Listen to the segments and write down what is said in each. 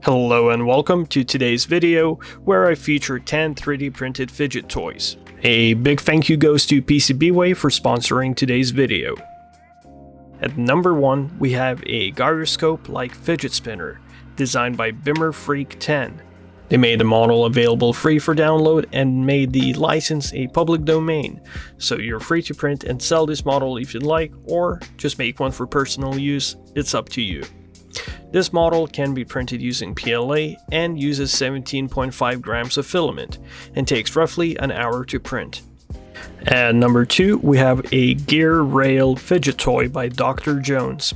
Hello and welcome to today's video where I feature 10 3D printed fidget toys. A big thank you goes to PCBWay for sponsoring today's video. At number 1 we have a gyroscope like fidget spinner designed by BimmerFreak10. They made the model available free for download and made the license a public domain, so you're free to print and sell this model if you'd like, or just make one for personal use. It's up to you. This model can be printed using PLA and uses 17.5 grams of filament and takes roughly an hour to print. At number 2 we have a gear rail fidget toy by Dr. Jones.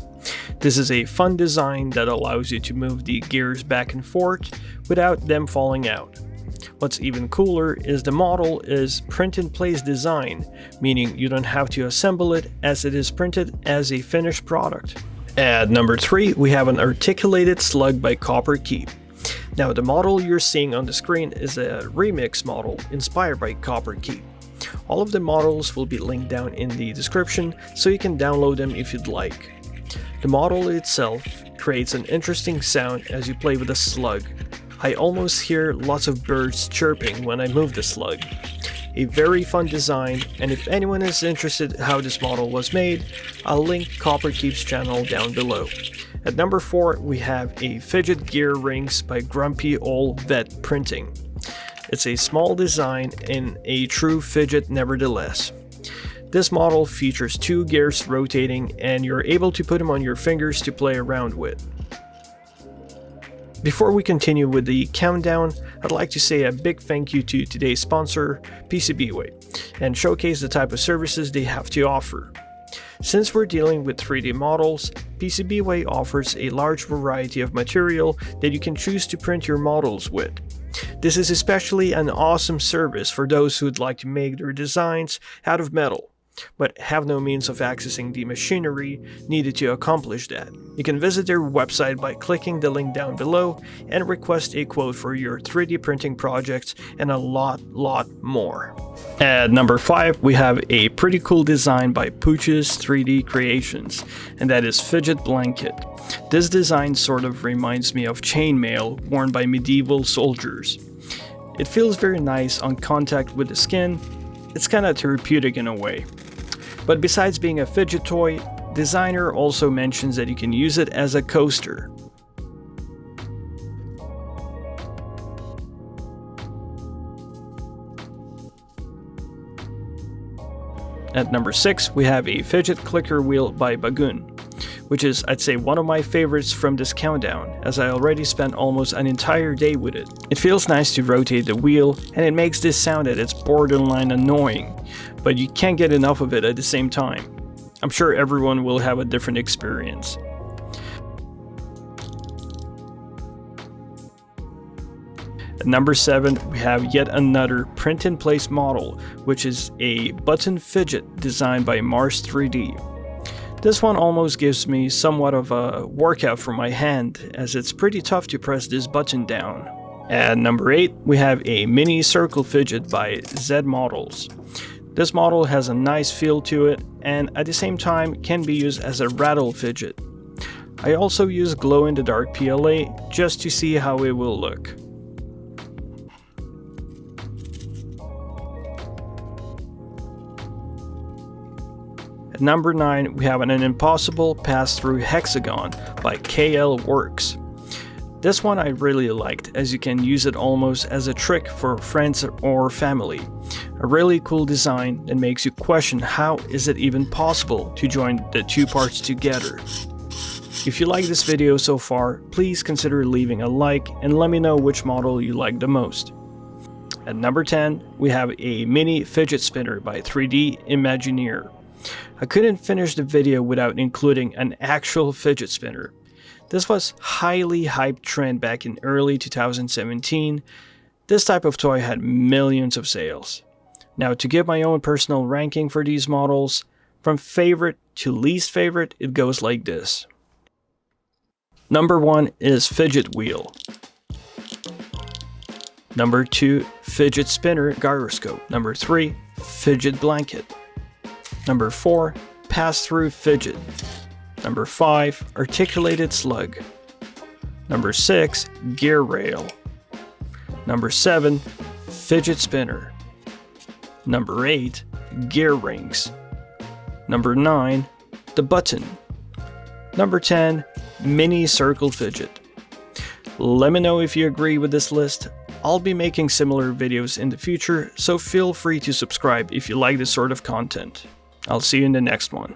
This is a fun design that allows you to move the gears back and forth without them falling out. What's even cooler is the model is print-in-place design, meaning you don't have to assemble it as it is printed as a finished product. At number 3 we have an articulated slug by Copper Keep. Now the model you're seeing on the screen is a remix model inspired by Copper Keep. All of the models will be linked down in the description so you can download them if you'd like. The model itself creates an interesting sound as you play with the slug. I almost hear lots of birds chirping when I move the slug. A very fun design, and if anyone is interested how this model was made, I'll link Copper Keep's channel down below. At number 4 we have a fidget gear rings by Grumpy Old Vet Printing. It's a small design in a true fidget nevertheless. This model features 2 gears rotating and you're able to put them on your fingers to play around with. Before we continue with the countdown, I'd like to say a big thank you to today's sponsor, PCBWay, and showcase the type of services they have to offer. Since we're dealing with 3D models, PCBWay offers a large variety of material that you can choose to print your models with. This is especially an awesome service for those who'd like to make their designs out of metal, but have no means of accessing the machinery needed to accomplish that. You can visit their website by clicking the link down below and request a quote for your 3D printing projects and a lot more. At number 5 we have a pretty cool design by Pooch's 3D Creations, and that is Fidget Blanket. This design sort of reminds me of chainmail worn by medieval soldiers. It feels very nice on contact with the skin. It's kinda therapeutic in a way. But besides being a fidget toy, designer also mentions that you can use it as a coaster. At number 6 we have a fidget clicker wheel by Bagoon, which is, I'd say, one of my favorites from this countdown, as I already spent almost an entire day with it. It feels nice to rotate the wheel, and it makes this sound that it's borderline annoying, but you can't get enough of it at the same time. I'm sure everyone will have a different experience. At number 7 we have yet another print-in-place model, which is a button fidget designed by Mars 3D. This one almost gives me somewhat of a workout for my hand, as it's pretty tough to press this button down. At number 8 we have a mini circle fidget by Z Models. This model has a nice feel to it and at the same time can be used as a rattle fidget. I also use glow-in-the-dark PLA just to see how it will look. At number 9 we have an impossible Passthrough Hexagon by KL Works. This one I really liked, as you can use it almost as a trick for friends or family. A really cool design that makes you question how is it even possible to join the 2 parts together. If you like this video so far, please consider leaving a like and let me know which model you like the most. At number 10 we have a mini fidget spinner by 3D Imagineer. I couldn't finish the video without including an actual fidget spinner. This was highly hyped trend back in early 2017. This type of toy had millions of sales. Now, to give my own personal ranking for these models, from favorite to least favorite, it goes like this. Number 1 is Fidget Wheel. Number 2, Fidget Spinner Gyroscope. Number 3, Fidget Blanket. Number 4, Passthrough Fidget. Number 5, Articulated Slug. Number 6, gear rail. Number 7, fidget spinner. Number 8, gear rings. Number 9, the button. Number 10, mini circle fidget. Let me know if you agree with this list. I'll be making similar videos in the future, so feel free to subscribe if you like this sort of content. I'll see you in the next one.